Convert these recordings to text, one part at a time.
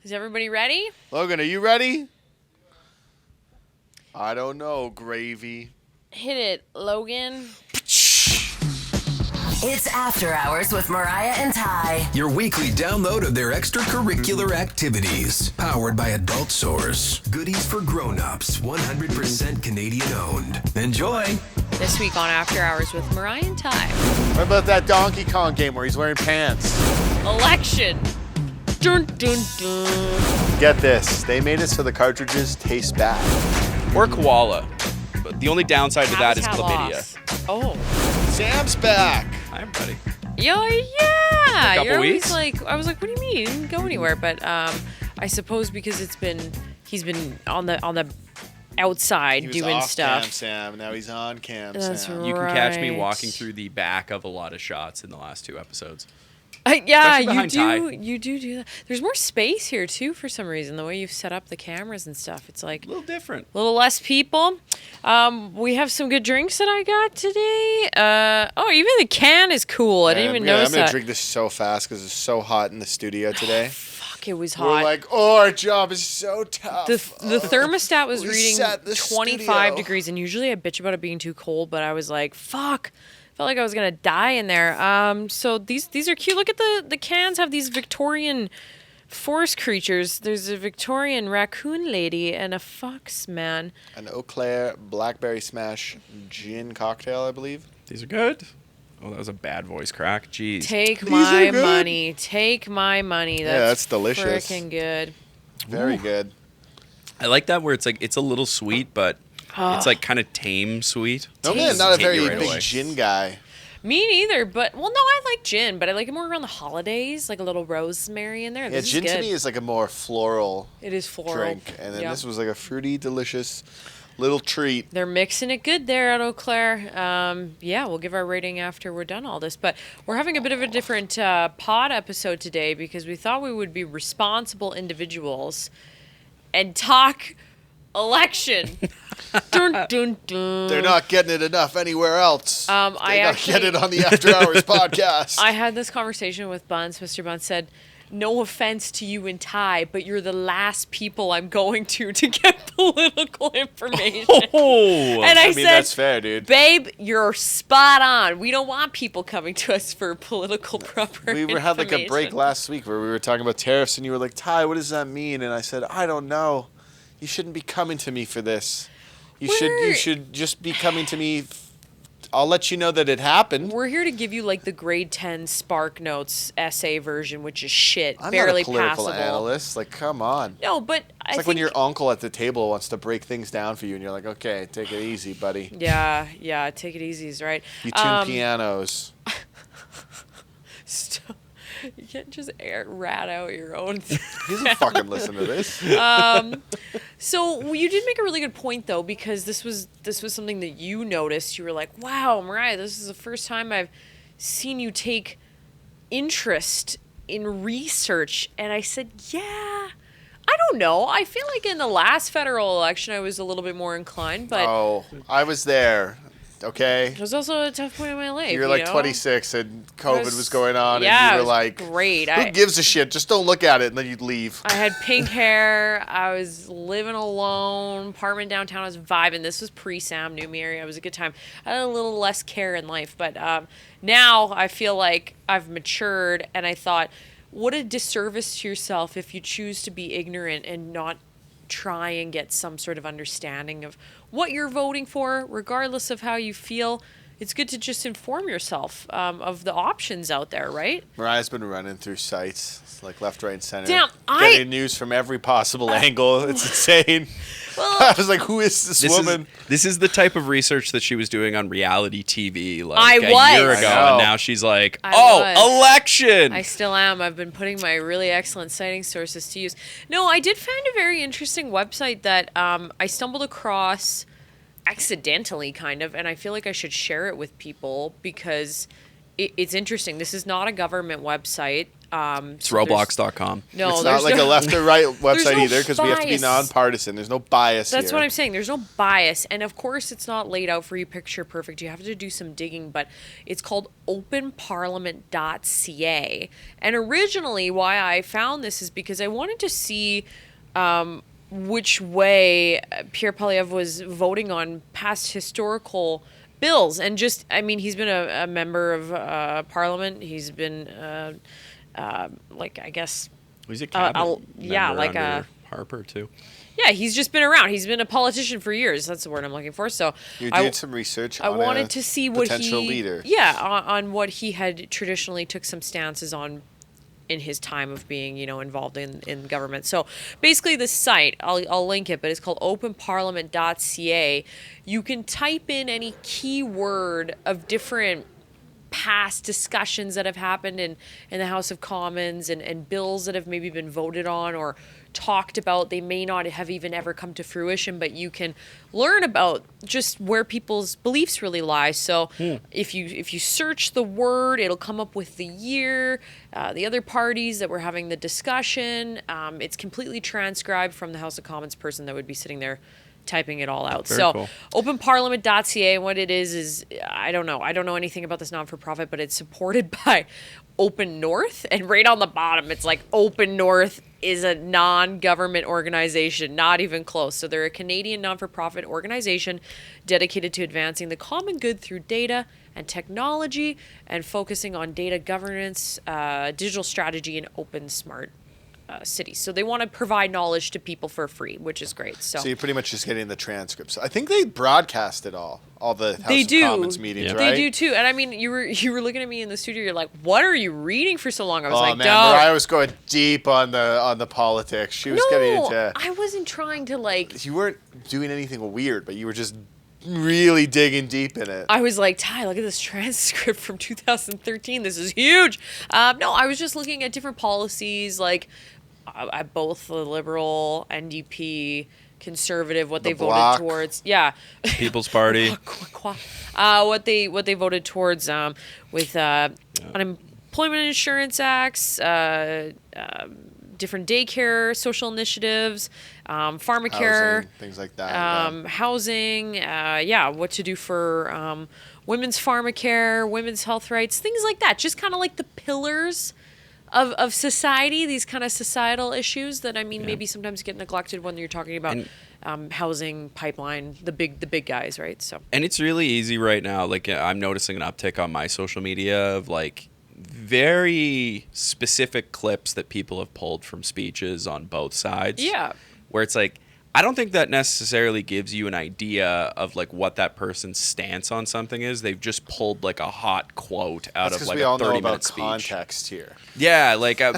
Is everybody ready? Logan, are you ready? I don't know, gravy. Hit it, Logan. It's After Hours with Mariah and Ty. Your weekly download of their extracurricular activities. Powered by Adult Source. Goodies for grown-ups. 100% Canadian owned. Enjoy. This week on After Hours with Mariah and Ty. What about that Donkey Kong game where he's wearing pants? Election. Dun, dun, dun. Get this. They made it so the cartridges taste bad. Or koala. But the only downside to that is Habitat chlamydia. loss. Oh. Sam's back. Hi, everybody. Yo, yeah. A couple You're always weeks? like, I was like, what do you mean? You didn't go anywhere. But I suppose because he's been on the outside He was doing off stuff. Cam Sam. Now he's on Cam That's Sam. right. You can catch me Right. walking through the back of a lot of shots in the last 2 episodes. Yeah, Especially you behind do. Ty. You do that. There's more space here too, for some reason. The way you've set up the cameras and stuff, it's like A little different. a little less people. We have some good drinks that I got today. Even the can is cool. I didn't even notice I'm going that. to drink this so fast because it's so hot in the studio today. Fuck, it was We're hot. like, our job is so tough. The thermostat was We reading set the 25 studio. degrees, and usually I bitch about it being too cold, but I was like, fuck. Felt like I was gonna die in there. So these are cute. Look at the cans have these Victorian forest creatures. There's a Victorian raccoon lady and a fox man. An Eau Claire Blackberry Smash gin cocktail, I believe. These are good. Oh, that was a bad voice crack. Jeez. Take These my are good. money. Take my money. That's delicious. Freaking good. Very good. I like that where it's like it's a little sweet, but it's like kind of tame sweet. Normally, I'm Tastes- not a Hit you very right big away. gin guy. Me neither, but no, I like gin, but I like it more around the holidays, like a little rosemary in there. Yeah, This is gin to good. me is like a more floral It is floral. drink. And then Yeah. this was like a fruity, delicious little treat. They're mixing it good there at Eau Claire. We'll give our rating after we're done all this. But we're having a bit of a different pod episode today because we thought we would be responsible individuals and talk election. Dun, dun, dun. They're not getting it enough anywhere else. I They gotta actually- get it on the After Hours podcast. I had this conversation with Buns. Mr. Buns said, no offense to you and Ty, but you're the last people I'm going to get political information. Oh, And I mean, said, that's fair, dude. babe, you're spot on. We don't want people coming to us for political proper We had like a break information. last week where we were talking about tariffs, and you were like, Ty, what does that mean? And I said, I don't know. You shouldn't be coming to me for this. You should just be coming to me. I'll let you know that it happened. We're here to give you like the grade 10 Spark Notes essay version, which is shit, I'm barely not a political passable. analyst. Like, come on. No, but It's I like think when your uncle at the table wants to break things down for you, and you're like, okay, take it easy, buddy. yeah, take it easy is right. You tune pianos. Stop. You can't just rat out your own. He doesn't fucking listen to this. So you did make a really good point though, because this was something that you noticed. You were like, "Wow, Mariah, this is the first time I've seen you take interest in research." And I said, "Yeah, I don't know. I feel like in the last federal election, I was a little bit more inclined, but Oh, I was there. Okay. it was also a tough point in my life. You were like know? 26 and COVID was- was going on, yeah, and you it were was like, great. Who gives a shit? Just don't look at it, and then you'd leave. I had pink hair. I was living alone, apartment downtown. I was vibing. This was pre-Sam, knew me area. It was a good time. I had a little less care in life, but now I feel like I've matured, and I thought, what a disservice to yourself if you choose to be ignorant and not try and get some sort of understanding of what you're voting for, regardless of how you feel. It's good to just inform yourself of the options out there, right? Mariah's been running through sites, like left, right, and center. Damn, getting news from every possible angle. It's insane. I was like, who is this woman? This is the type of research that she was doing on reality TV like I a was. year I ago, know. and now she's like, I "Oh, was. election!" I still am. I've been putting my really excellent citing sources to use. No, I did find a very interesting website that I stumbled across accidentally, kind of, and I feel like I should share it with people because it's interesting. This is not a government website. It's Roblox.com. No, it's there's not like no, a left or right website no either, because we have to be bias. nonpartisan. There's no bias That's here. what I'm saying. There's no bias. And of course, it's not laid out for you picture perfect. You have to do some digging, but it's called openparliament.ca. And originally, why I found this is because I wanted to see which way Pierre Poilievre was voting on past historical bills. And just, I mean, he's been a member of parliament. He's been, I guess... He's a cabinet yeah, member like under Harper, too. Yeah, he's just been around. He's been a politician for years. That's the word I'm looking for. So You did some research on I wanted to see what potential leader. Yeah, on what he had traditionally took some stances on in his time of being, involved in government. So basically the site, I'll link it, but it's called openparliament.ca. You can type in any keyword of different past discussions that have happened in the House of Commons and bills that have maybe been voted on or talked about. They may not have even ever come to fruition, but you can learn about just where people's beliefs really lie. So if you search the word, it'll come up with the year, the other parties that were having the discussion. It's completely transcribed from the House of Commons person that would be sitting there typing it all out. Very So cool. openparliament.ca, and what it is I don't know anything about this non-for-profit, but it's supported by Open North, and right on the bottom it's like Open North is a non-government organization, not even close. So they're a Canadian non-for-profit organization dedicated to advancing the common good through data and technology and focusing on data governance, digital strategy, and open smart cities. So they want to provide knowledge to people for free, which is great. So you're pretty much just getting the transcripts. I think they broadcast it all the House they of do. Commons meetings, Yeah. right? They do too. And I mean, you were looking at me in the studio. You're like, "What are you reading for so long?" I was like, man, "Don't." Mariah was going deep on the politics. She was getting into. I wasn't trying to like. You weren't doing anything weird, but you were just really digging deep in it. I was like, Ty, look at this transcript from 2013. This is huge. No, I was just looking at different policies, like both the Liberal, NDP, Conservative, what they Bloc. voted towards. Yeah. People's Party. What they voted towards with unemployment insurance acts, different daycare, social initiatives, pharmacare, Housing, things like that. housing, what to do for women's pharmacare, women's health rights, things like that. Just kind of like the pillars of society, these kind of societal issues that, I mean, maybe sometimes get neglected when you're talking about housing, pipeline, the big guys, right? So. And it's really easy right now. Like, I'm noticing an uptick on my social media of like very specific clips that people have pulled from speeches on both sides. Yeah. Where it's like, I don't think that necessarily gives you an idea of like what that person's stance on something is. They've just pulled like a hot quote out That's of like we a all know 30-minute about speech. context here. Yeah, like it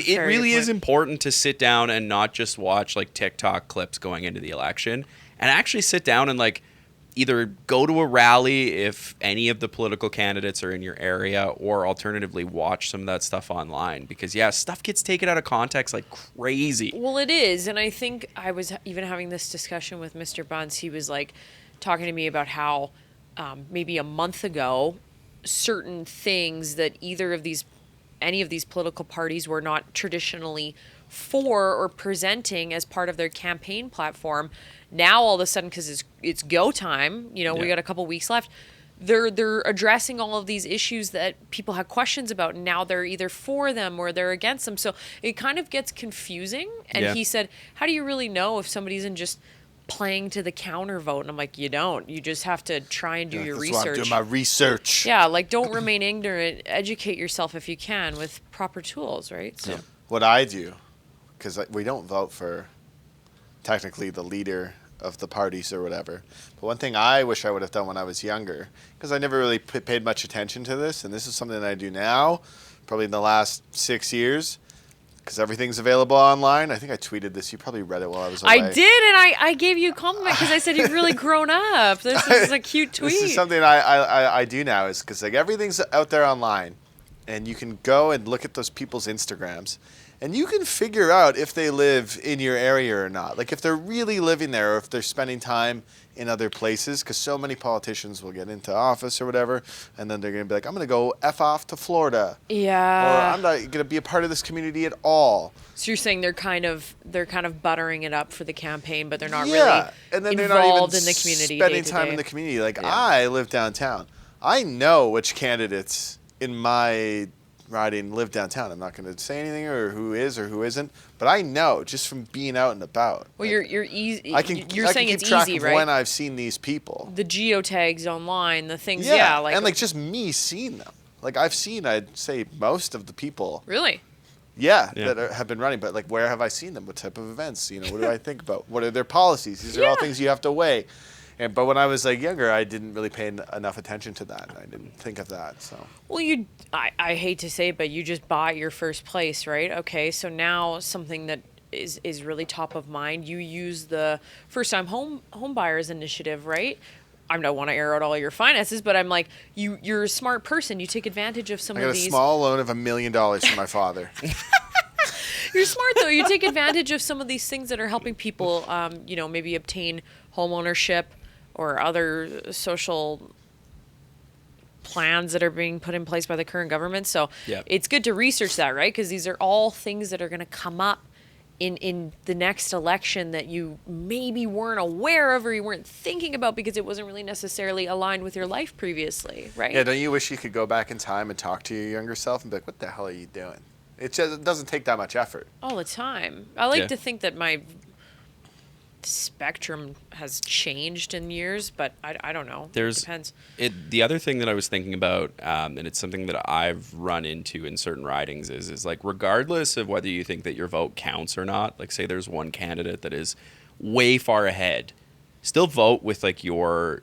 very really good is point. important to sit down and not just watch like TikTok clips going into the election, and actually sit down and like either go to a rally if any of the political candidates are in your area, or alternatively watch some of that stuff online, because stuff gets taken out of context like crazy. Well, it is. And I think I was even having this discussion with Mr. Bunce. He was like talking to me about how maybe a month ago, certain things that any of these political parties were not traditionally for or presenting as part of their campaign platform, now all of a sudden, because it's go time, we got a couple weeks left, they're addressing all of these issues that people had questions about, and now they're either for them or they're against them. So it kind of gets confusing. And he said, how do you really know if somebody isn't just playing to the counter vote? And I'm like, you don't. You just have to try and do your That's why I'm research. doing my research. Yeah, like don't remain ignorant. Educate yourself if you can with proper tools, right? So. What I do, because we don't vote for technically the leader of the parties or whatever. But one thing I wish I would have done when I was younger, because I never really paid much attention to this, and this is something that I do now, probably in the last 6 years, because everything's available online. I think I tweeted this. You probably read it while I was away. I did, and I gave you a compliment because I said you've really grown up. This is a cute tweet. This is something I do now, is because like everything's out there online, and you can go and look at those people's Instagrams, And you can figure out if they live in your area or not. Like if they're really living there or if they're spending time in other places, because so many politicians will get into office or whatever, and then they're going to be like, I'm going to go F off to Florida. Yeah. Or I'm not going to be a part of this community at all. So you're saying they're kind of buttering it up for the campaign, but they're not really and then involved they're not even in the community spending day to time day. in the community. Like I live downtown. I know which candidates in my riding live downtown. I'm not going to say anything or who is or who isn't, but I know just from being out and about. Well, like, you're easy. You're saying keep it's track easy, of right? when I've seen these people. The geotags online, the things, like and like just me seeing them. Like I've seen, I'd say most of the people. Really? Yeah. That have been running, but like where have I seen them? What type of events? You know, what do I think about? What are their policies? These are all things you have to weigh. But when I was like younger, I didn't really pay enough attention to that. I didn't think of that. So. Well, I hate to say it, but you just bought your first place, right? Okay, so now something that is really top of mind. You use the first-time home buyers initiative, right? I don't want to air out all your finances, but I'm like, you're a smart person. You take advantage of some I of got these. a small loan of $1 million from my father. You're smart though. You take advantage of some of these things that are helping people, maybe obtain home ownership or other social plans that are being put in place by the current government. So it's good to research that, right? Because these are all things that are going to come up in the next election that you maybe weren't aware of or you weren't thinking about because it wasn't really necessarily aligned with your life previously, right? Yeah, don't you wish you could go back in time and talk to your younger self and be like, what the hell are you doing? It doesn't take that much effort. All the time. I like to think that my spectrum has changed in years, but I don't know. It depends. The other thing that I was thinking about, and it's something that I've run into in certain ridings, is like regardless of whether you think that your vote counts or not, like say there's one candidate that is way far ahead, still vote with like your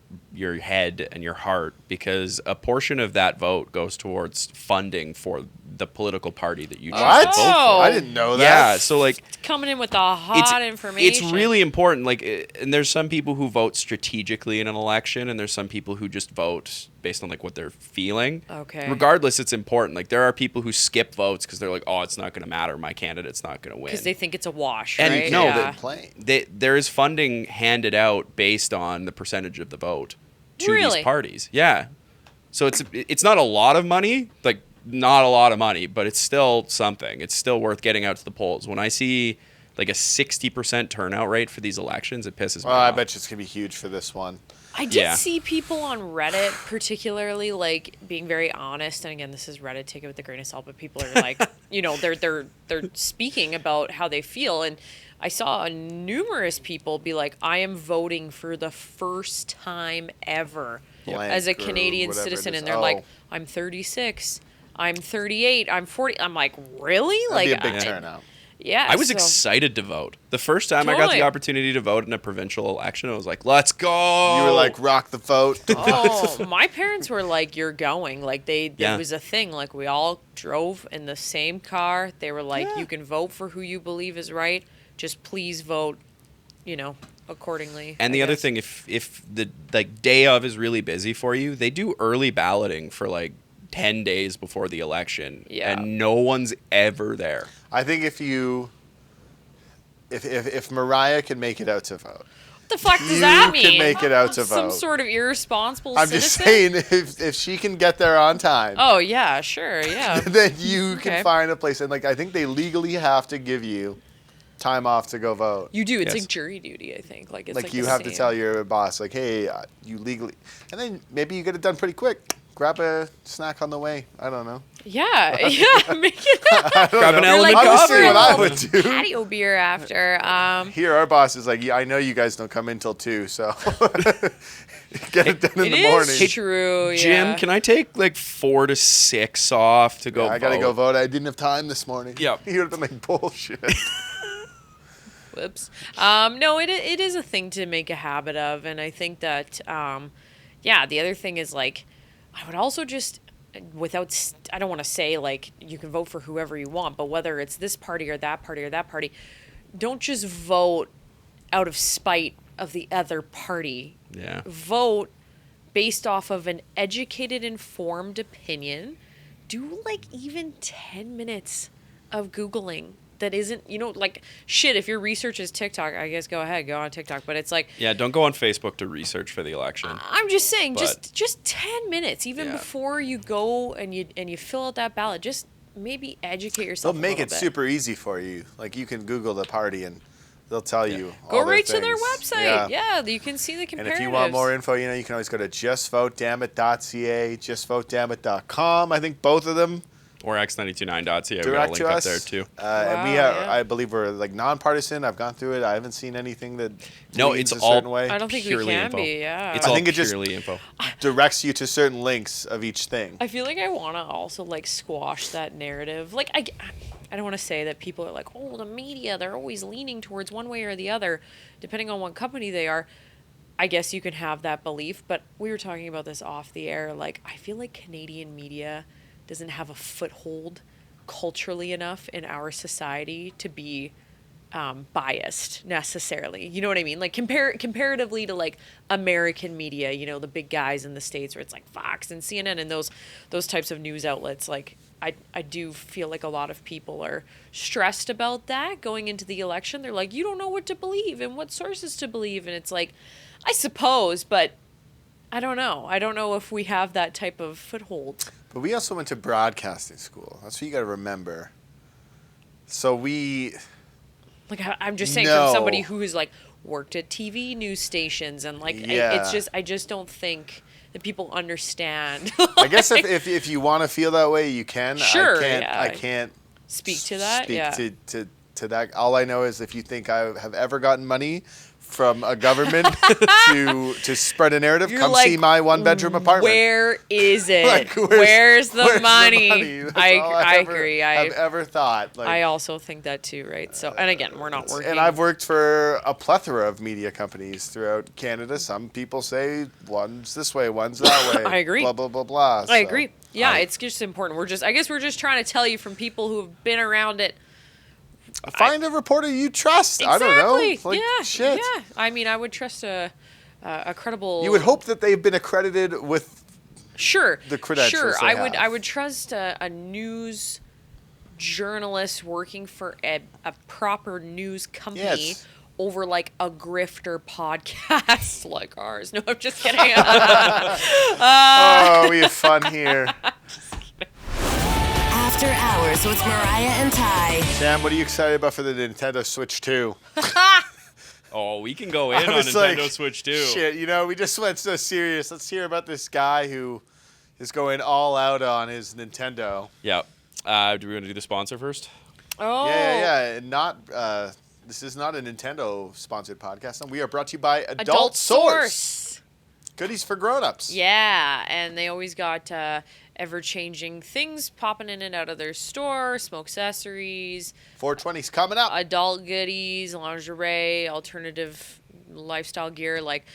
head and your heart, because a portion of that vote goes towards funding for the political party that you choose to vote for. I didn't know that. Yeah, so like coming in with the hot information. It's really important. Like, and there's some people who vote strategically in an election, and there's some people who just vote based on like what they're feeling. Okay. Regardless, it's important. Like there are people who skip votes because they're like, oh, it's not going to matter. My candidate's not going to win. Because they think it's a wash, And right? no, yeah. there is funding handed out based on the percentage of the vote to Really? these parties. Yeah. So it's not a lot of money, like not a lot of money, but it's still something. It's still worth getting out to the polls. When I see like a 60% turnout rate for these elections, it pisses me I off. bet you it's going to be huge for this one. I did see people on Reddit particularly like being very honest, and again, this is Reddit, take it with a grain of salt, but people are like, they're speaking about how they feel, and I saw numerous people be like, I am voting for the first time ever as a Canadian citizen, and they're like, I'm 36, I'm 38, I'm 40. I'm like, really? That'd Like be a big turnout. Yeah. I was excited to vote. The first time I got the opportunity to vote in a provincial election, I was like, let's go. You were like, rock the vote. Oh, my parents were like, you're going. Like, it was a thing. Like, we all drove in the same car. They were like, you can vote for who you believe is right. Just please vote, accordingly. And the other thing, if the like day of is really busy for you, they do early balloting for like 10 days before the election. Yeah. And no one's ever there. I think if Mariah can make it out to vote. What the fuck does that mean? You can make it out to Some vote. sort of irresponsible I'm citizen? just saying, if she can get there on time. Oh, yeah, sure, yeah. Then you can find a place. And like, I think they legally have to give you time off to go vote. You do. It's like jury duty, I think. Like, it's like you have to tell your boss, like, hey, you legally. And then maybe you get it done pretty quick. Grab a snack on the way. I don't know. Yeah, make it up. Grab an element like, Obviously, coffee. what I would do. Patio beer after. Here, our boss is like, yeah, I know you guys don't come in till 2, so get it done in the It morning. is true, yeah. Jim, can I take like 4 to 6 off to go vote? I gotta go vote. I didn't have time this morning. Yep. You would have been like, bullshit. Whoops. No, it is a thing to make a habit of, and I think that, the other thing is like, I would also just, I don't want to say like you can vote for whoever you want, but whether it's this party or that party or that party, don't just vote out of spite of the other party. Yeah. Vote based off of an educated, informed opinion. Do like even 10 minutes of Googling that isn't, like, shit, if your research is TikTok, I guess go ahead, go on TikTok. But it's like, Yeah, don't go on Facebook to research for the election. I'm just saying, But- just 10 minutes, even Yeah. before you go and you fill out that ballot, just maybe educate yourself They'll a make little it bit. super easy for you. Like you can Google the party and they'll tell you. Go all their right to their things. website. Yeah, you can see the And comparatives. if you want more info, you can always go to JustVoteDammit.ca, JustVoteDammit.com. I think both of them Or x929.ca. We got a direct link to up us. there too. And we Wow, are, yeah. I believe we're like non-partisan. I've gone through it. I haven't seen anything that No, leans it's a all- certain way. I don't think we Purely can info. be, yeah. It's I all think it just- purely info. directs you to certain links of each thing. I feel like I want to also like squash that narrative. Like I don't want to say that people are like, oh, the media, they're always leaning towards one way or the other, depending on what company they are. I guess you can have that belief, but we were talking about this off the air. Like, I feel like Canadian media doesn't have a foothold culturally enough in our society to be biased necessarily. You know what I mean? Like comparatively to like American media, the big guys in the States where it's like Fox and CNN and those types of news outlets. Like I do feel like a lot of people are stressed about that going into the election. They're like, you don't know what to believe and what sources to believe. And it's like, I suppose, but I don't know. I don't know if we have that type of foothold. But we also went to broadcasting school. That's what you got to remember. So we... Like I'm just saying, No. from somebody who's like worked at TV news stations and like Yeah. I just don't think that people understand. I guess if you want to feel that way, you can. Sure, I yeah. can't Speak to that, speak yeah. to that. All I know is if you think I have ever gotten money from a government to spread a narrative, You're come like, see my one-bedroom apartment. Where is it? Like, where's the money? That's I all agree. I've ever thought. Like, I also think that too, right? So, and again, we're not working. and I've worked for a plethora of media companies throughout Canada. Some people say one's this way, one's that way. I agree. Blah blah blah blah. I agree. Yeah, it's just important. I guess we're just trying to tell you from people who have been around it. Find a reporter you trust. I don't know. Exactly. Like, shit. Yeah. I mean, I would trust a credible. You would hope that they've been accredited with. Sure. the credentials Sure. they I have. would trust a news journalist working for a proper news company. Yes. Over like a grifter podcast like ours. No, I'm just kidding. Oh, we have fun here. After Hours with Mariah and Ty. Sam, what are you excited about for the Nintendo Switch 2? Oh, we can go in I on was like, Nintendo Switch too. Shit, we just went so serious. Let's hear about this guy who is going all out on his Nintendo. Yeah. Do we want to do the sponsor first? Oh. Yeah. This is not a Nintendo sponsored podcast. No, we are brought to you by Adult Source. Goodies for grown-ups. Yeah, and they always got ever-changing things popping in and out of their store, smoke accessories, 420's coming up. adult goodies, lingerie, alternative lifestyle gear. Like,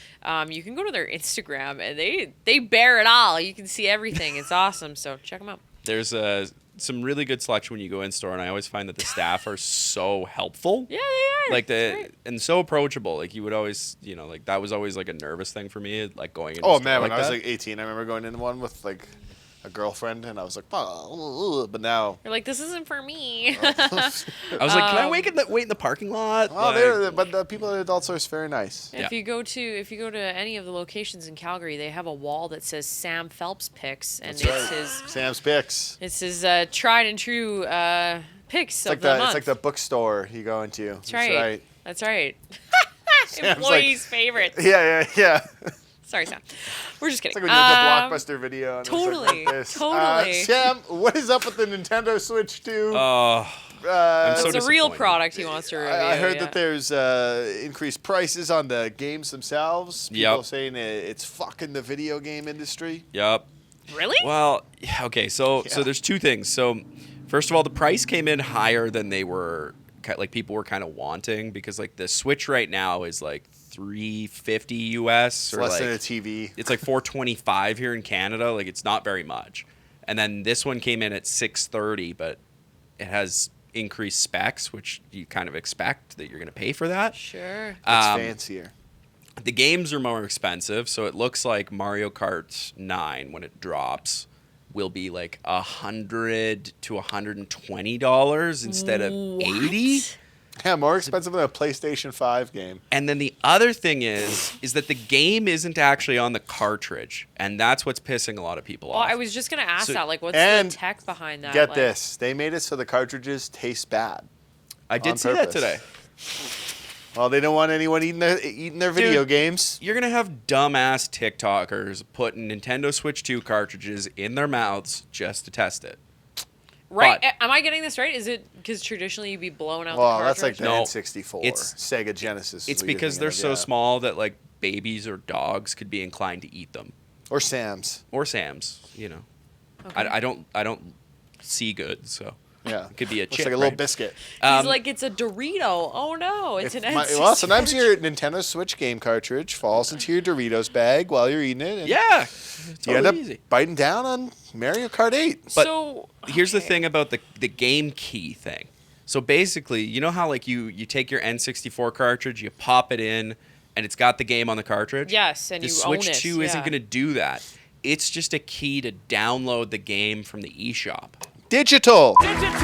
you can go to their Instagram, and they bear it all. You can see everything. It's awesome, so check them out. There's some really good selection when you go in store, and I always find that the staff are so helpful. Yeah, they are. Like It's great. and so approachable. Like you would always, like that was always like a nervous thing for me, like going into. Oh a man, store when I was that. like 18, I remember going into one with like a girlfriend, and I was like, oh, but now. You're like, this isn't for me. I was like, can I wait in the parking lot? Oh, but the people at Adult Source very nice. If you go to any of the locations in Calgary, they have a wall that says Sam Phelps picks, and That's right. Sam's Picks. it's his tried and true picks of Like the month. it's like the bookstore you go into. That's right. That's right. Sam's Employees' favorite. Yeah. Sorry, Sam. We're just kidding. It's like when you did the Blockbuster video. And it was totally, like this. totally. Sam, what is up with the Nintendo Switch 2? I'm so It's a real disappointed. product he wants to review. I heard yeah. that there's increased prices on the games themselves. People Yep. saying it's fucking the video game industry. Yep. Really? Well, okay. So Yeah. there's two things. So first of all, the price came in higher than they were like people were kind of wanting, because like the Switch right now is like $350 US, or Less like than a TV. it's like $425 here in Canada. Like it's not very much. And then this one came in at $630, but it has increased specs, which you kind of expect that you're going to pay for that. Sure. It's Um, fancier. The games are more expensive, so it looks like Mario Kart 9 when it drops will be like $100 to $120 instead of $80. Yeah, more expensive than a PlayStation 5 game. And then the other thing is that the game isn't actually on the cartridge, and that's what's pissing a lot of people Well, off. I was just gonna ask So- that. Like, what's and the tech behind that? Get like, this. They made it so the cartridges taste bad. I did on see that purpose. today. Well, they don't want anyone eating their video games. You're gonna have dumbass TikTokers putting Nintendo Switch 2 cartridges in their mouths just to test it. Right? But- Am I getting this right? Is it because traditionally you'd be blowing out the Well, cartridge? that's like the No, N64, it's- Sega Genesis. is It's what you're because thinking they're of, so yeah. small that like babies or dogs could be inclined to eat them, Or Sam's. or Sam's. You know, I don't see good, so Yeah. it could be a Looks chip. like a little right? biscuit. He's like, it's a Dorito. Oh no, it's an N64. Well, sometimes your Nintendo Switch game cartridge falls into your Doritos bag while you're eating it. And Yeah, you end up totally easy. biting down on Mario Kart 8. But So here's the okay. thing about the game key thing. So basically, you know how like you take your N64 cartridge, you pop it in, and it's got the game on the cartridge? Yes, and the you Switch own it, 2 isn't yeah. going to do that. It's just a key to download the game from the eShop. Digital. Digital!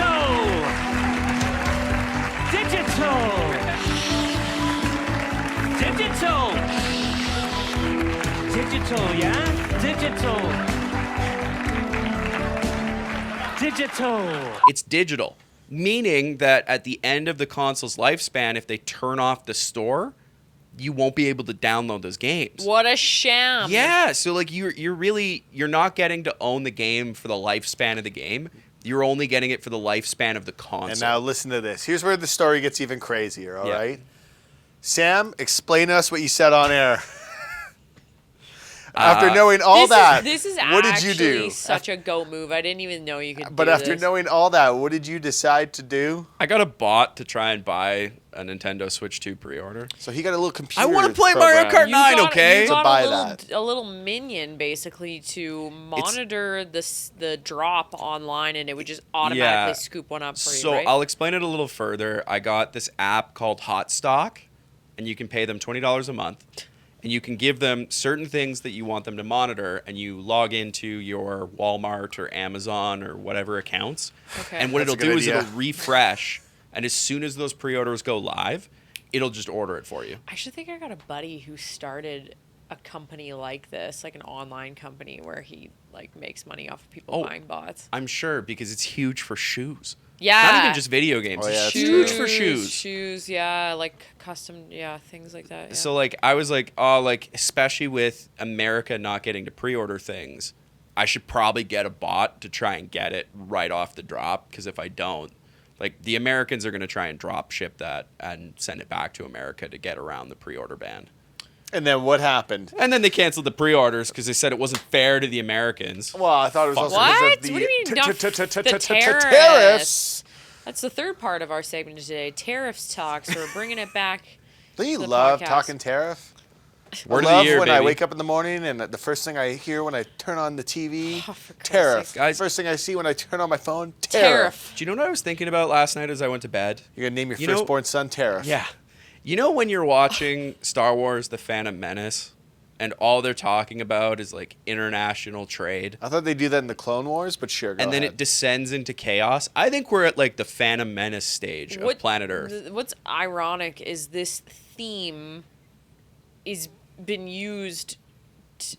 Digital! Digital! Digital, yeah? Digital! Digital! It's digital, meaning that at the end of the console's lifespan, if they turn off the store, you won't be able to download those games. What a sham. Yeah, so like you're not getting to own the game for the lifespan of the game. You're only getting it for the lifespan of the console. And now listen to this. Here's where the story gets even crazier, all Yeah. right? Sam, explain to us what you said on air. After knowing all that, This is what did you actually do? such a goat move. I didn't even know you could But do after this. knowing all that, what did you decide to do? I got a bot to try and buy a Nintendo Switch 2 pre-order. So he got a little computer. I wanna play Mario program. Kart 9, got, okay? You To got buy a little minion basically to monitor the drop online, and it would just automatically scoop one up for you. So right? I'll explain it a little further. I got this app called Hot Stock, and you can pay them $20 a month. And you can give them certain things that you want them to monitor, and you log into your Walmart or Amazon or whatever accounts. Okay. And what That's a it'll good do is idea. it'll refresh, and as soon as those pre-orders go live, it'll just order it for you. I actually think I got a buddy who started a company like this, like an online company where he like makes money off of people Oh. buying bots. I'm sure, because it's huge for shoes. Yeah. Not even just video games. Oh, yeah, it's that's huge true. for shoes. Shoes, yeah, like custom, yeah, things like that. Yeah. So like I was like, oh, like especially with America not getting to pre-order things, I should probably get a bot to try and get it right off the drop, because if I don't, like the Americans are going to try and drop ship that and send it back to America to get around the pre-order ban. And then what happened? And then they canceled the pre-orders because they said it wasn't fair to the Americans. Well, I thought it was also What? because of the What do you mean, not the tariffs. tariffs? That's the third part of our segment today. Tariffs talks. We're bringing it back. Don't you The love podcast. talking tariff? Word I of the love year, when I baby. wake up in the morning and the first thing I hear when I turn on the TV, Oh, for Christ's tariff. sake. Guys- First thing I see when I turn on my phone, tariff. Tariff. Do you know what I was thinking about last night as I went to bed? You're gonna name your You know- firstborn son Tariff. Yeah. You know when you're watching Star Wars The Phantom Menace and all they're talking about is like international trade, I thought they do that in the Clone Wars, but sure. Go and then ahead. it descends into chaos? I think we're at like the Phantom Menace stage of planet Earth. What's ironic is this theme is been used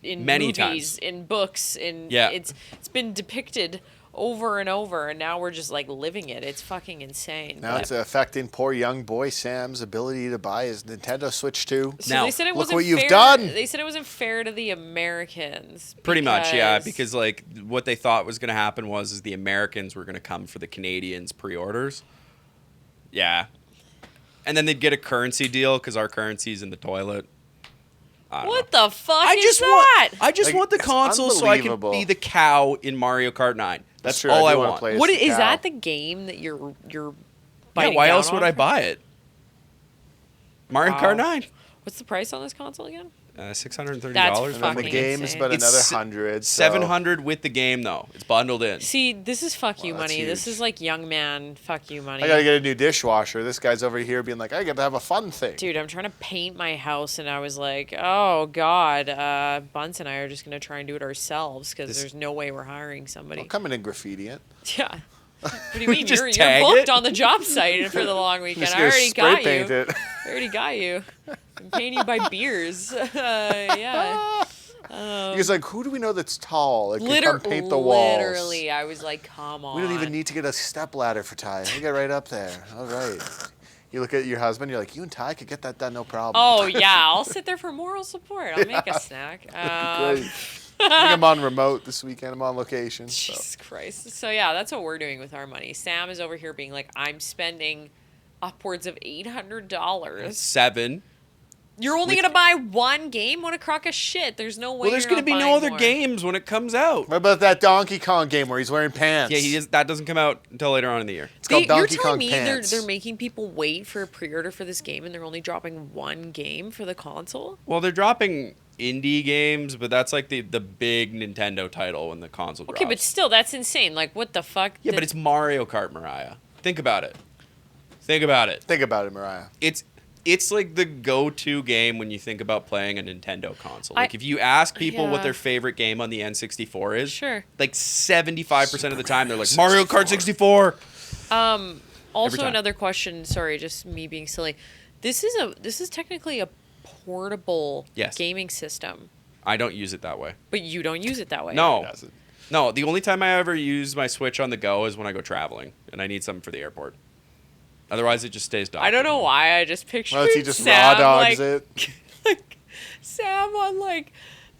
in Many movies, times. in books, in Yeah. it's been depicted over and over, and now we're just like living it. It's fucking insane. Now But- it's affecting poor young boy Sam's ability to buy his Nintendo Switch 2. So Now, they said it look wasn't what you've fair. done. They said it wasn't fair to the Americans. Pretty much, yeah, because like what they thought was going to happen is the Americans were going to come for the Canadians' pre-orders. Yeah. And then they'd get a currency deal because our currency's in the toilet. I don't know. what the fuck I is just that? want I just Like, want the it's console so I can unbelievable. be the cow in Mario Kart 9. That's true, all I I do wanna want. play as What the is cow. that? The game that you're Yeah, biting why down else would on? I buy it? Mario Wow. Kart 9. What's the price on this console again? $630. That's And then the fucking game's insane. about It's another 100. So. 700 with the game though. It's bundled in. See, this is fuck you Wow, that's money. This huge. is like young man fuck you money. I gotta get a new dishwasher. This guy's over here being like, I gotta have a fun thing. Dude, I'm trying to paint my house, and I was like, oh, God. Bunce and I are just going to try and do it ourselves because there's no way we're hiring somebody. I'll come in and graffiti it. Yeah. What do you mean? just You're tag booked it? on the job site for the long weekend. Just I gonna already spray got paint you. it. I already got you. I'm paying you by beers. Yeah. He's like, who do we know that's tall that can come paint the walls? Literally, I was like, come on. We don't even need to get a step ladder for Ty. We get right up there. All right. You look at your husband, you're like, you and Ty could get that done, no problem. Oh, yeah. I'll sit there for moral support. I'll make a snack. Great. I think I'm on remote this weekend. I'm on location. So. Jesus Christ. So, yeah, that's what we're doing with our money. Sam is over here being like, I'm spending upwards of $800. 7. You're only going to buy one game? What a crock of shit. There's no way Well, there's going to be no other games when it comes out. What about that Donkey Kong game where he's wearing pants? Yeah, that doesn't come out until later on in the year. It's called You're Donkey telling Kong me Pants. they're making people wait for a pre-order for this game and they're only dropping one game for the console? Well, they're dropping indie games, but that's like the big Nintendo title when the console drops. Okay, but still, that's insane. Like, what the fuck? Yeah, but it's Mario Kart, Mariah. Think about it. Think about it. Think about it, Mariah. It's like the go-to game when you think about playing a Nintendo console. Like, I- if you ask people yeah. what their favorite game on the N64 is, Sure. like 75% of the time they're like, Mario Kart 64! Also, time. another question. Sorry, just me being silly. This is technically a portable Yes. gaming system, I don't use it that way. but you don't use it that way. No. No, the only time I ever use my Switch on the go is when I go traveling and I need something for the airport. Otherwise, it just stays docked. I don't know why. I just pictured Unless he just Sam, raw dogs like, it. like Sam on like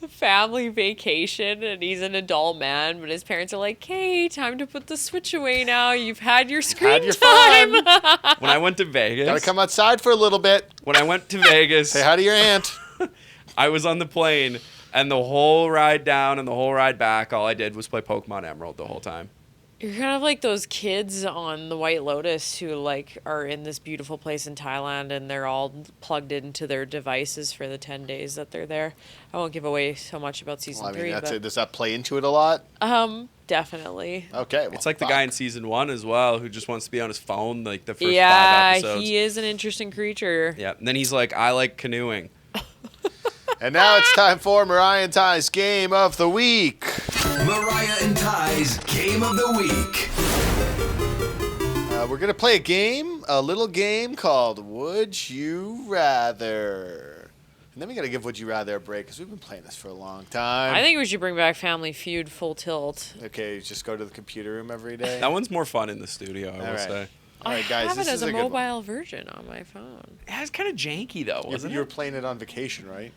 a family vacation, and he's an adult man, but his parents are like, "Hey, time to put the Switch away now. You've had your screen Had your time." fun. When I went to Vegas, Gotta come outside for a little bit. when I went to Vegas, Say hi to your aunt. I was on the plane, and the whole ride down and the whole ride back, all I did was play Pokemon Emerald the whole time. You're kind of like those kids on the White Lotus who like are in this beautiful place in Thailand and they're all plugged into their devices for the 10 days that they're there. I won't give away so much about season Well, I mean, 3, that's but it. Does that play into it a lot? definitely. Okay. Well, It's like the fuck. guy in season 1 as well, who just wants to be on his phone like the first 5 Yeah, episodes. he is an interesting creature. Yeah, and then he's like, I like canoeing. And now it's time for Mariah and Ty's Game of the Week. Mariah and Ty's Game of the Week. We're going to play a little game called Would You Rather. And then we got to give Would You Rather a break because we've been playing this for a long time. I think we should bring back Family Feud full tilt. Okay, just go to the computer room every day. That one's more fun in the studio, I will right. say. All right, guys, I have this it is as a good one. mobile version on my phone. Yeah, it's kind of janky, though, wasn't You were it? playing it on vacation, right?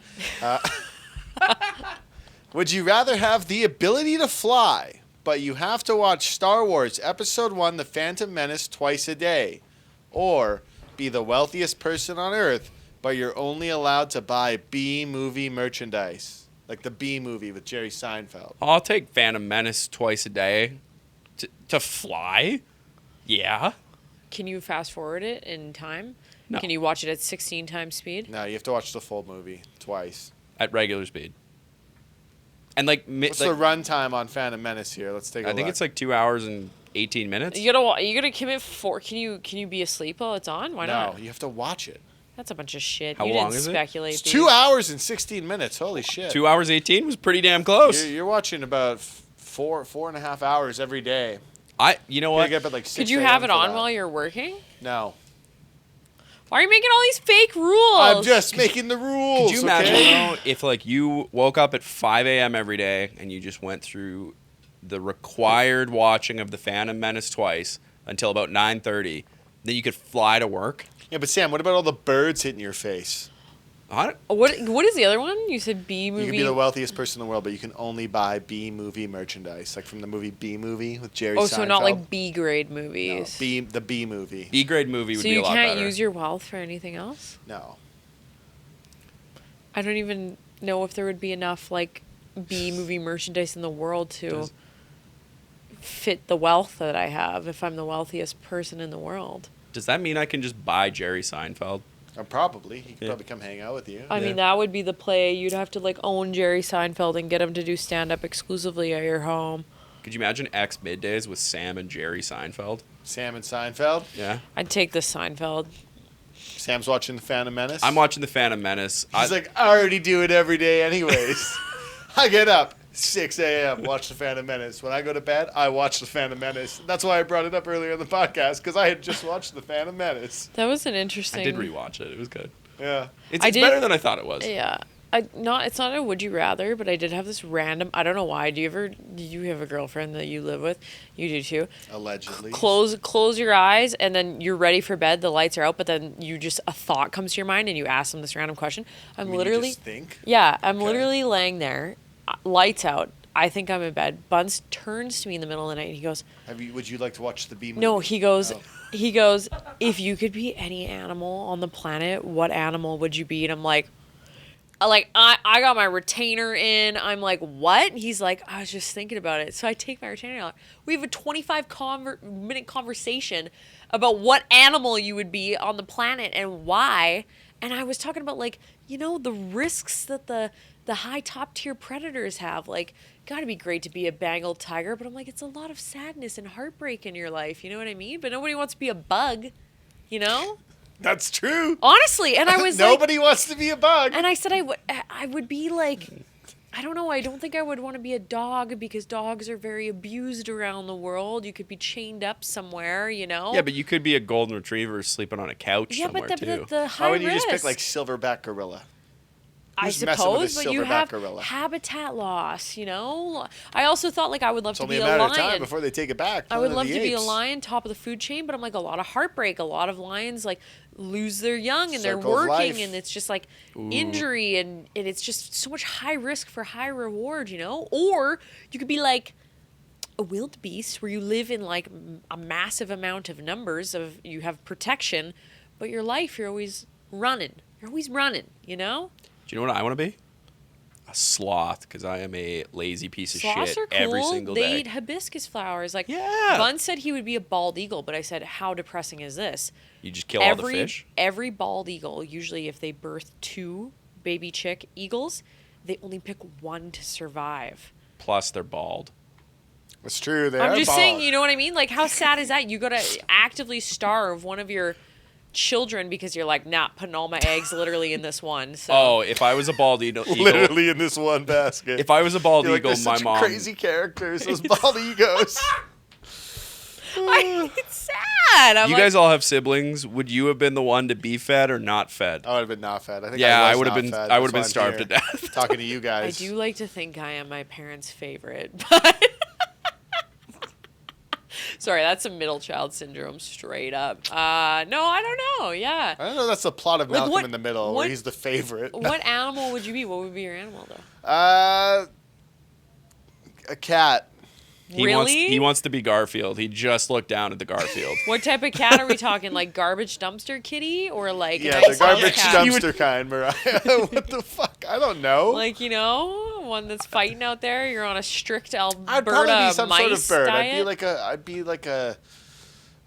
Would you rather have the ability to fly, but you have to watch Star Wars Episode 1, The Phantom Menace, twice a day? Or be the wealthiest person on Earth, but you're only allowed to buy B-movie merchandise? Like the B-movie with Jerry Seinfeld. I'll take Phantom Menace twice a day. To fly? Yeah. Can you fast forward it in time? No. Can you watch it at 16 times speed? No, you have to watch the full movie twice. At regular speed. And like, What's the runtime on Phantom Menace here? Let's take a I look. think it's like 2 hours and 18 minutes. You gotta commit 4. Can you be asleep while it's on? Why No, not? you have to watch it. That's a bunch of shit. How you long didn't is it? speculate. It's these. 2 hours and 16 minutes. Holy shit. 2 hours 18 was pretty damn close. You're watching about four and a half hours every day. You know You what? gotta get up at like 6 Could you a.m. have it for on that. while you're working? No. Why are you making all these fake rules? I'm just making the rules. Could you imagine okay? though, if like you woke up at 5 a.m. every day and you just went through the required watching of the Phantom Menace twice until about 9:30, then you could fly to work? Yeah, but Sam, what about all the birds hitting your face? What is the other one? You said B movie. You can be the wealthiest person in the world, but you can only buy B-movie merchandise, like from the movie B-movie with Jerry Seinfeld. Oh, so not like B grade No, movies. the B-movie. B grade movie would So be you a lot can't better. use your wealth for anything else? No. I don't even know if there would be enough like B movie merchandise in the world to fit the wealth that I have if I'm the wealthiest person in the world. Does that mean I can just buy Jerry Seinfeld? Probably. He could Yeah. probably come hang out with you. I mean, that would be the play. You'd have to like own Jerry Seinfeld and get him to do stand up exclusively at your home. Could you imagine X Middays with Sam and Jerry Seinfeld? Sam and Seinfeld. Yeah. I'd take the Seinfeld. Sam's watching The Phantom Menace. I'm watching The Phantom Menace. He's like, I already do it every day anyways. I get up 6 a.m., watch The Phantom Menace. When I go to bed, I watch The Phantom Menace. That's why I brought it up earlier in the podcast, because I had just watched The Phantom Menace. That was an interesting. I did rewatch it. It was good. Yeah. It's I did- better than I thought it was. Yeah. It's not a would you rather, but I did have this random. I don't know why. Do you have a girlfriend that you live with? You do too. Allegedly. Close your eyes, and then you're ready for bed. The lights are out, but then a thought comes to your mind, and you ask them this random question. You just think? Yeah, I'm Okay. literally laying there, lights out. I think I'm in bed. Buns turns to me in the middle of the night, and he goes, Would you like to watch the B movie? "No." He goes, Oh. "If you could be any animal on the planet, what animal would you be?" And I'm like, I got my retainer in. I'm like, what? He's like, I was just thinking about it. So I take my retainer out. We have a 25-minute conversation about what animal you would be on the planet and why. And I was talking about, like, the risks that the high top tier predators have. Like, gotta be great to be a Bengal tiger. But I'm like, it's a lot of sadness and heartbreak in your life. You know what I mean? But nobody wants to be a bug, That's true. Honestly. And I was Nobody wants to be a bug. and I said I would be like, I don't know. I don't think I would want to be a dog because dogs are very abused around the world. You could be chained up somewhere, Yeah, but you could be a golden retriever sleeping on a couch yeah, somewhere but too. the high Why wouldn't you risk. just pick like silverback gorilla? I Who's messing with a suppose, but you silverback have gorilla? habitat loss. I also thought I would love It's to only be a a matter of time lion. before they take it back. I would Planet of love the to be a Apes. lion, top of the food chain, but I'm like a lot of heartbreak. A lot of lions lose their young and they're Circle of working, life. and it's just injury and it's just so much high risk for high reward, Or you could be like a wildebeest where you live in like a massive amount of numbers you have protection, but your life you're always running. You're always running, Do you know what I want to be? A sloth, because I am a lazy piece of Sloths shit are cool. every single They day. eat hibiscus flowers. Like, Yeah. Bun said he would be a bald eagle, but I said, how depressing is this? You just kill all the fish. Every bald eagle, usually if they birth 2 baby chick eagles, they only pick 1 to survive. Plus, they're bald. It's true. They I'm are just bald. saying, you know what I mean? Like, how sad is that? You got to actively starve one of your children because you're like, nah, putting all my eggs literally in this one. So. Oh, if I was a bald eagle, Literally in this one basket. if I was a bald You're like, eagle, "They're my such mom. crazy characters, those bald egos. It's sad. I'm You like, guys all have siblings. Would you have been the one to be fed or not fed? I would have been not fed. I think Yeah, I I was would have not been. fed. I would have That's been why I'm starved to here death. Talking to you I guys. do like to think I am my parents' favorite, but sorry, that's a middle child syndrome straight up. No, I don't know. Yeah. I don't know. That's the plot of Like, Malcolm what- in the Middle, what- where he's the favorite. What animal would you be? What would be your animal though? A cat. Really? He wants to be Garfield. He just looked down at the Garfield. What type of cat are we talking? Like garbage dumpster kitty or like Yeah, a the nice garbage cat? dumpster kind, Mariah. What the fuck? I don't know. Like, one that's fighting out there. You're on a strict I'd probably Alberta be some mice sort of bird. diet.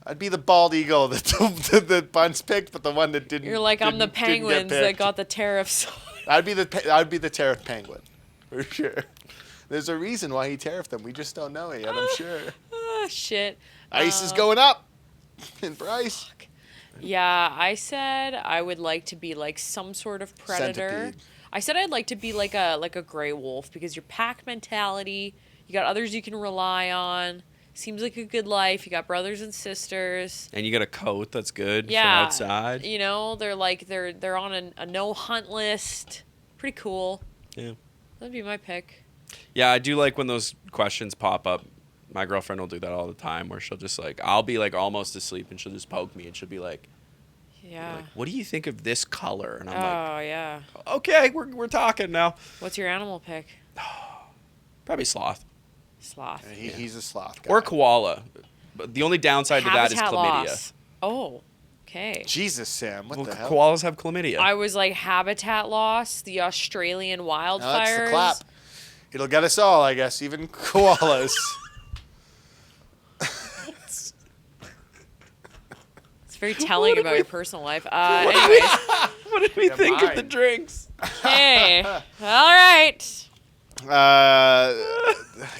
I'd be the bald eagle that Bunce picked, but the one that didn't. You're like, I'm the didn't get penguins that picked. got the tariffs. I'd be the tariff penguin, for sure. There's a reason why he tariffed them. We just don't know it yet. I'm sure. Oh, shit. Ice is going up in price. Yeah, I said I would like to be like some sort of predator. Centipede. I said I'd like to be like a gray wolf because your pack mentality, you got others you can rely on. Seems like a good life. You got brothers and sisters. And you got a coat that's good Yeah, for outside. they're on a no hunt list. Pretty cool. Yeah. That'd be my pick. Yeah, I do like when those questions pop up. My girlfriend will do that all the time where she'll just I'll be almost asleep and she'll just poke me and she'll be like, Yeah. what do you think of this color? And I'm Oh yeah. like, okay, we're talking now. What's your animal pick? Probably sloth Sloth. He's a sloth guy. or koala. But the only downside to that is Habitat chlamydia. loss. Oh. Okay. Jesus, Sam. What Well, the hell? koalas have chlamydia. I was like habitat loss, the Australian No, wildfires. that's the clap. It'll get us all, I guess, even koalas. It's very telling about your personal life. Anyways, What did we think of the mine. drinks? hey, all right.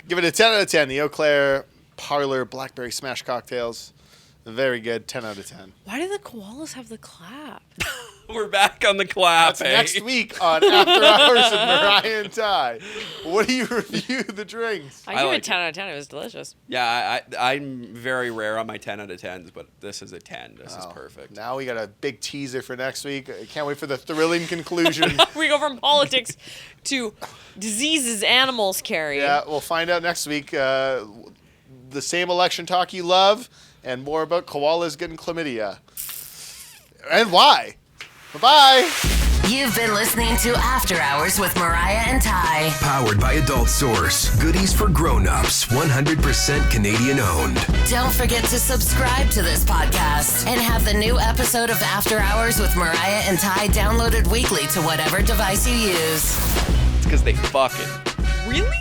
Give it a 10 out of 10. The Eau Claire Parlor Blackberry Smash Cocktails. Very good. 10 out of 10. Why do the koalas have the clap? We're back on the clap. That's next week on After Hours with Mariah and Ty. What do you review the drinks? I give like it 10 out of 10. It was delicious. Yeah, I'm very rare on my 10 out of 10s, but this is a 10. This is perfect. Now we got a big teaser for next week. I can't wait for the thrilling conclusion. We go from politics to diseases animals carry. Yeah, we'll find out next week. The same election talk you love, and more about koalas getting chlamydia. And why. Bye-bye. You've been listening to After Hours with Mariah and Ty. Powered by Adult Source. Goodies for grown-ups. 100% Canadian owned. Don't forget to subscribe to this podcast and have the new episode of After Hours with Mariah and Ty downloaded weekly to whatever device you use. It's because they fucking. Really?